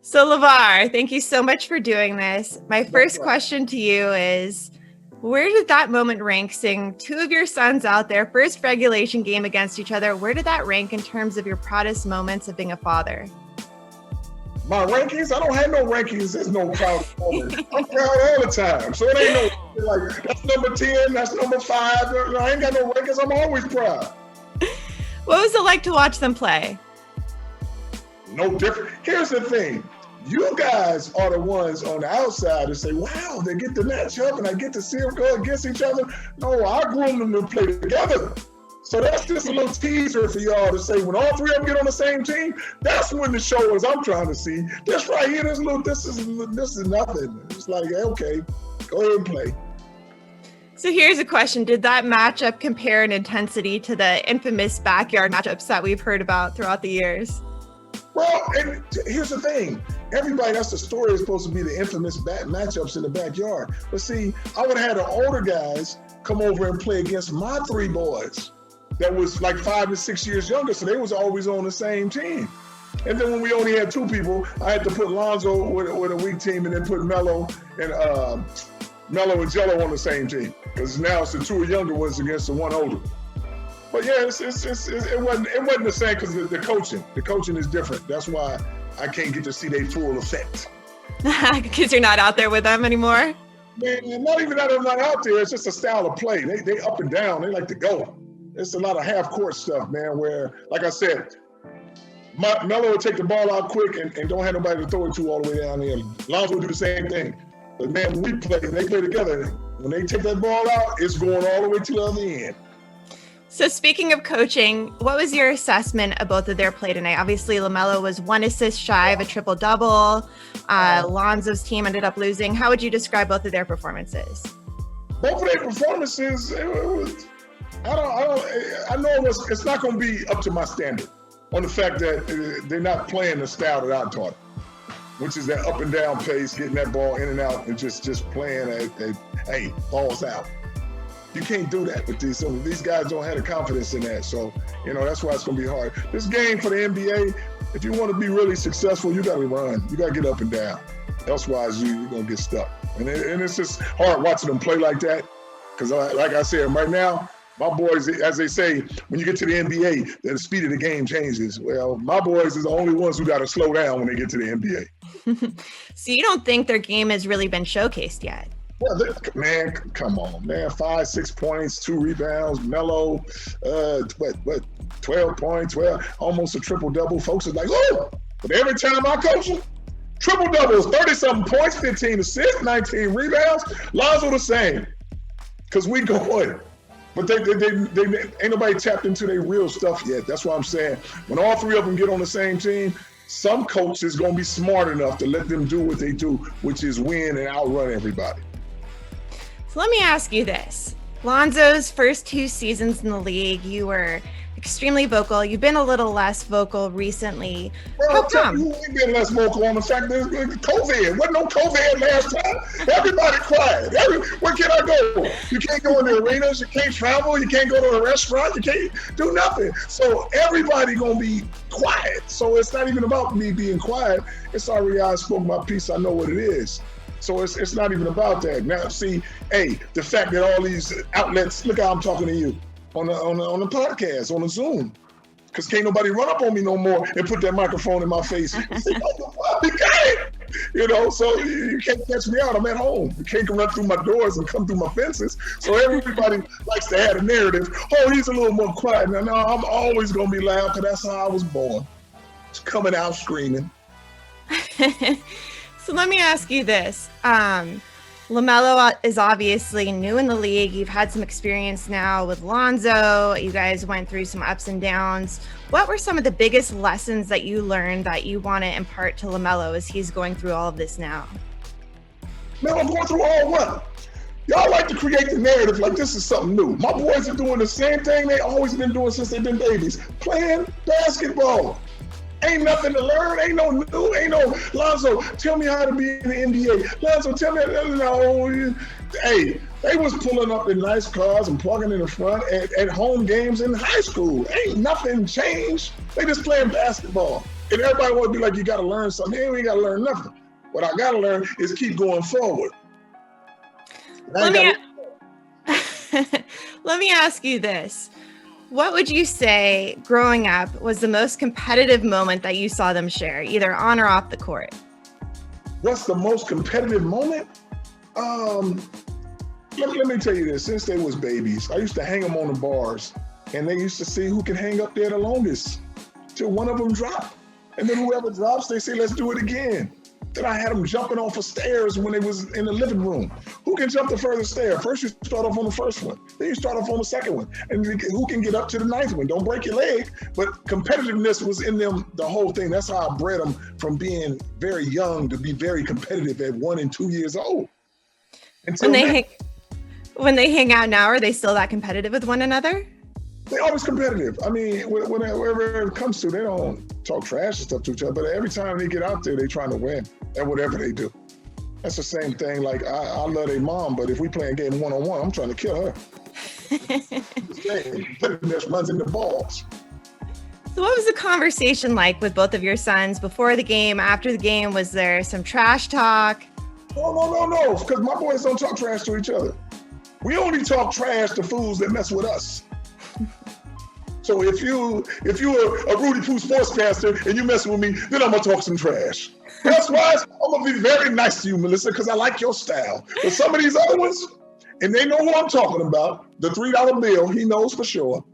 So LaVar, thank you so much for doing this. My first question to you is, where did that moment rank, seeing two of your sons out there, first regulation game against each other? Where did that rank in terms of your proudest moments of being a father? My rankings? I don't have no rankings. There's no proud moment. I'm proud all the time. So it ain't no, like, that's number 10, that's number 5. I ain't got no rankings. I'm always proud. What was it like to watch them play? No different. Here's the thing. You guys are the ones on the outside that say, wow, they get to match up and I get to see them go against each other. No, I groomed them to play together. So that's just a little teaser for y'all to say, when all three of them get on the same team, that's when the show is I'm trying to see. This right here, this is nothing. It's like, okay, go ahead and play. So here's a question. Did that matchup compare in intensity to the infamous backyard matchups that we've heard about throughout the years? Well, and here's the thing. Everybody, that's the story, is supposed to be the infamous matchups in the backyard. But see, I would have had the older guys come over and play against my 3 boys that was like 5 to 6 years younger, so they was always on the same team. And then when we only had 2 people, I had to put Lonzo with a weak team and then put Melo and LiAngelo on the same team, because now it's the 2 younger ones against the 1 older. But yeah, it wasn't the same, because the coaching is different. That's why I can't get to see their full effect. Because you're not out there with them anymore? Man, not even that I'm not out there. It's just a style of play. They up and down. They like to go. It's a lot of half-court stuff, man, where, like I said, Melo would take the ball out quick and don't have nobody to throw it to all the way down there. Lonzo would do the same thing. But, man, when they play together, when they take that ball out, it's going all the way to the other end. So speaking of coaching, what was your assessment of both of their play tonight? Obviously, LaMelo was 1 assist shy of a triple-double. Lonzo's team ended up losing. How would you describe both of their performances? Both of their performances, I know it's not going to be up to my standard, on the fact that they're not playing the style that I taught, which is that up and down pace, getting that ball in and out, and just playing hey, ball's out. You can't do that with these. So these guys don't have the confidence in that. So, that's why it's going to be hard. This game for the NBA, if you want to be really successful, you got to run. You got to get up and down. Elsewise, you're going to get stuck. And it's just hard watching them play like that, because like I said, right now, my boys, as they say, when you get to the NBA, the speed of the game changes. Well, my boys is the only ones who got to slow down when they get to the NBA. So you don't think their game has really been showcased yet? Well, man, come on, man. 5, 6 points, 2 rebounds, Melo, 12 points, almost a triple-double. Folks are like, oh! But every time I coach them, triple-doubles, 30-something points, 15 assists, 19 rebounds. Lonzo the same, because we going. But they ain't nobody tapped into their real stuff yet. That's what I'm saying. When all 3 of them get on the same team, some coach is going to be smart enough to let them do what they do, which is win and outrun everybody. So let me ask you this. Lonzo's first 2 seasons in the league, you were extremely vocal. You've been a little less vocal recently. Well, how come? We've been less vocal on the fact that COVID. Wasn't no COVID last time. Everybody quiet. Where can I go? You can't go in the arenas. You can't travel. You can't go to a restaurant. You can't do nothing. So everybody going to be quiet. So it's not even about me being quiet. It's already I spoke my piece. I know what it is. So it's not even about that. Now, see, hey, the fact that all these outlets, look how I'm talking to you on the podcast, on the Zoom, because can't nobody run up on me no more and put that microphone in my face and say, "Oh, you got it," so you can't catch me out. I'm at home. You can't run through my doors and come through my fences. So everybody likes to have a narrative. Oh, he's a little more quiet. No, I'm always gonna be loud, because that's how I was born. It's coming out screaming. So let me ask you this. LaMelo is obviously new in the league. You've had some experience now with Lonzo. You guys went through some ups and downs. What were some of the biggest lessons that you learned that you want to impart to LaMelo as he's going through all of this now? Man, I'm going through all what? Y'all like to create the narrative like this is something new. My boys are doing the same thing they always been doing since they've been babies. Playing basketball. Ain't nothing to learn. Ain't no new. Ain't no, Lonzo, tell me how to be in the NBA. Lonzo, tell me, no. Hey, they was pulling up in nice cars and parking in the front at home games in high school. Ain't nothing changed. They just playing basketball. And everybody want to be like, you got to learn something. You ain't got to learn nothing. What I got to learn is keep going forward. Let me ask you this. What would you say growing up was the most competitive moment that you saw them share, either on or off the court? What's the most competitive moment? Let me tell you this. Since they was babies, I used to hang them on the bars, and they used to see who can hang up there the longest till one of them dropped. And then whoever drops, they say, let's do it again. Then I had them jumping off of stairs when they was in the living room. Who can jump the furthest stair? First, you start off on the first one. Then you start off on the second one. And who can get up to the ninth one? Don't break your leg. But competitiveness was in them the whole thing. That's how I bred them from being very young to be very competitive at 1 and 2 years old. When they hang out now, are they still that competitive with one another? They're always competitive. I mean, wherever it comes to, they don't talk trash and stuff to each other, but every time they get out there, they're trying to win at whatever they do. That's the same thing. Like, I love their mom, but if we play a game one-on-one, I'm trying to kill her. Competitiveness runs in the balls. So what was the conversation like with both of your sons before the game, after the game? Was there some trash talk? No, because my boys don't talk trash to each other. We only talk trash to fools that mess with us. So if you're a Rudy Poo sportscaster and you mess with me, then I'm gonna talk some trash. That's why I'm gonna be very nice to you, Melissa, because I like your style. But some of these other ones, and they know what I'm talking about, the $3 bill, he knows for sure.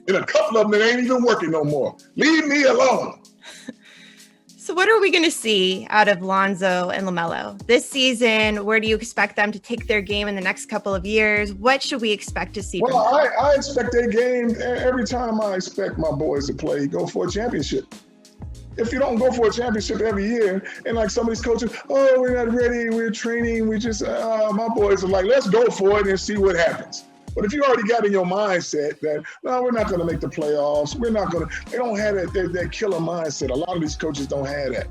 And a couple of them that ain't even working no more. Leave me alone. So what are we going to see out of Lonzo and LaMelo this season? Where do you expect them to take their game in the next couple of years? What should we expect to see? Well, I expect their game every time. I expect my boys to play, go for a championship. If you don't go for a championship every year, and like some of these coaches, oh, we're not ready, we're training, we just, my boys are like, let's go for it and see what happens. But if you already got in your mindset that, no, we're not going to make the playoffs, they don't have that killer mindset. A lot of these coaches don't have that.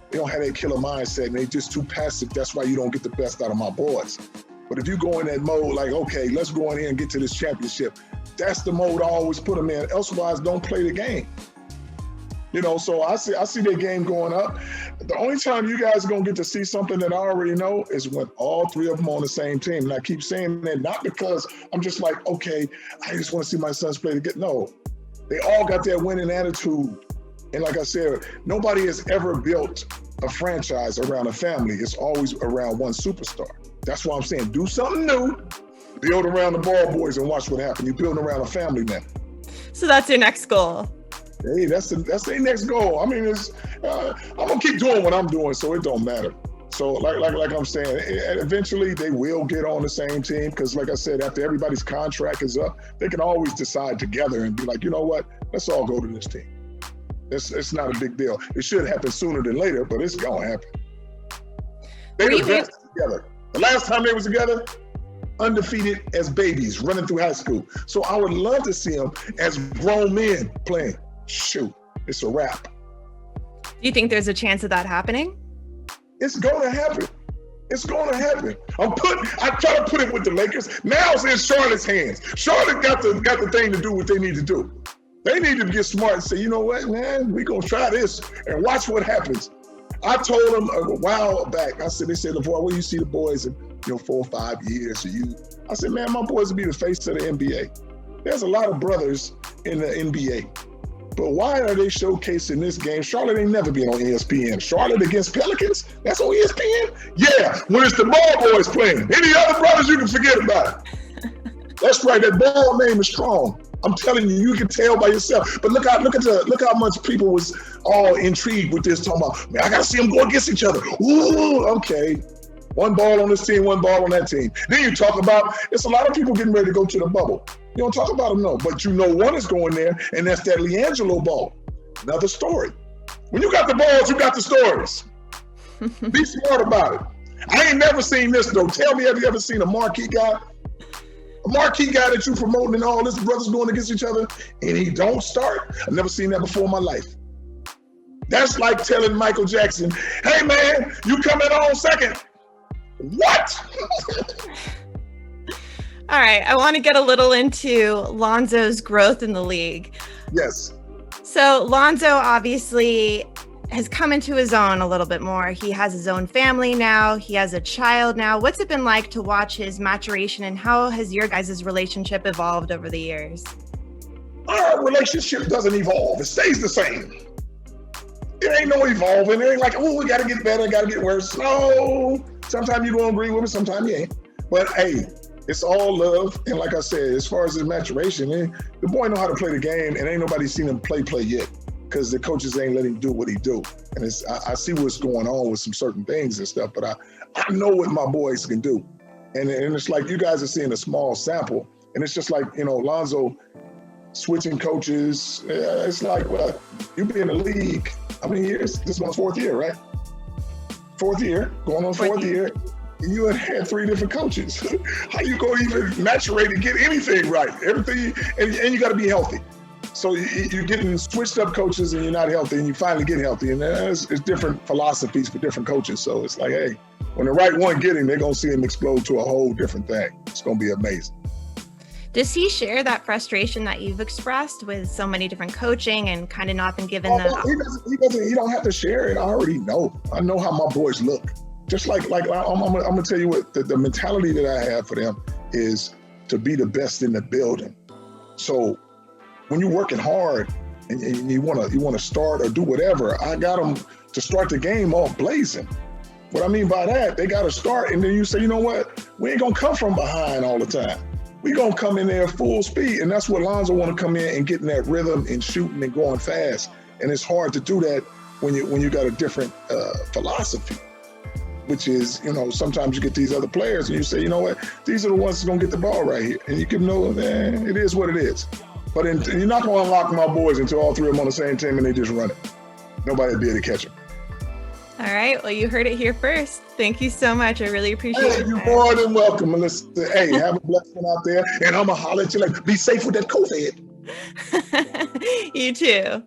They don't have that killer mindset, and they're just too passive. That's why you don't get the best out of my boys. But if you go in that mode, like, okay, let's go in here and get to this championship, that's the mode I always put them in. Elsewise, don't play the game. You know, so I see their game going up. The only time you guys are going to get to see something that I already know is when all three of them on the same team. And I keep saying that not because I'm just like, okay, I just want to see my sons play together. No, they all got that winning attitude. And like I said, nobody has ever built a franchise around a family. It's always around one superstar. That's why I'm saying do something new, build around the ball boys and watch what happens. You're building around a family now. So that's your next goal. Hey, that's their next goal. I mean, I'm gonna keep doing what I'm doing, so it don't matter. So, like I'm saying, eventually they will get on the same team because, like I said, after everybody's contract is up, they can always decide together and be like, you know what? Let's all go to this team. It's not a big deal. It should happen sooner than later, but it's gonna happen. They were best together. The last time they was together, undefeated as babies running through high school. So I would love to see them as grown men playing. Shoot, it's a wrap. Do you think there's a chance of that happening? It's gonna happen. It's gonna happen. I try to put it with the Lakers. Now it's in Charlotte's hands. Charlotte got the thing to do what they need to do. They need to get smart and say, you know what, man, we're gonna try this and watch what happens. I told them a while back, they said, LaVar, where you see the boys in 4 or 5 years? I said, man, my boys will be the face of the NBA. There's a lot of brothers in the NBA. But why are they showcasing this game? Charlotte ain't never been on ESPN. Charlotte against Pelicans? That's on ESPN? Yeah, when it's the ball boys playing. Any other brothers, you can forget about it. That's right, that ball name is strong. I'm telling you, you can tell by yourself. But look how much people was all intrigued with this, talking about, man, I gotta see them go against each other. Ooh, okay. One ball on this team, one ball on that team. Then you talk about, it's a lot of people getting ready to go to the bubble. You don't talk about them, no. But you know one is going there, and that's that LiAngelo ball. Another story. When you got the balls, you got the stories. Be smart about it. I ain't never seen this, though. Tell me, have you ever seen a marquee guy? A marquee guy that you promoting and all his brothers going against each other, and he don't start? I've never seen that before in my life. That's like telling Michael Jackson, hey, man, you coming on second. What? All right, I want to get a little into Lonzo's growth in the league. Yes. So So Lonzo obviously has come into his own a little bit more. He has his own family now. He has a child now. What's it been like to watch his maturation, and how has your guys' relationship evolved over the years? Our relationship doesn't evolve. It stays the same. It ain't no evolving. It ain't like, oh, we got to get better, got to get worse. No. Sometimes you don't agree with me, sometimes you ain't. But hey, it's all love. And like I said, as far as his maturation, the boy know how to play the game, and ain't nobody seen him play yet, because the coaches ain't letting him do what he do. And I see what's going on with some certain things and stuff, but I know what my boys can do. And it's like you guys are seeing a small sample, and it's just like, Lonzo switching coaches. It's like, well, you be in the league how many years? This one's fourth year, right? Fourth year, going on fourth year. You had 3 different coaches. How you gonna even maturate and get anything right? Everything, and you got to be healthy. So you're getting switched up coaches, and you're not healthy, and you finally get healthy. And it's different philosophies for different coaches. So it's like, hey, when the right one get him, they're gonna see him explode to a whole different thing. It's gonna be amazing. Does he share that frustration that you've expressed with so many different coaching and kind of not been given the? He don't have to share it. I already know. I know how my boys look. Just like I'm gonna tell you what the mentality that I have for them is to be the best in the building. So when you're working hard and you wanna start or do whatever, I got them to start the game all blazing. What I mean by that, they got to start, and then you say, you know what? We ain't gonna come from behind all the time. We gonna come in there full speed, and that's what Lonzo want to come in and get in that rhythm and shooting and going fast. And it's hard to do that when you got a different philosophy, which is, sometimes you get these other players and you say, you know what, these are the ones that's gonna get the ball right here, and you can know, man, it is what it is. But you're not gonna unlock my boys until all 3 of them on the same team and they just run it. Nobody will be able to catch them. All right. Well, you heard it here first. Thank you so much. I really appreciate it. Hey, you're more than welcome, Melissa. Hey, have a blessed one out there. And I'm going to holler at you, like, be safe with that COVID. You too.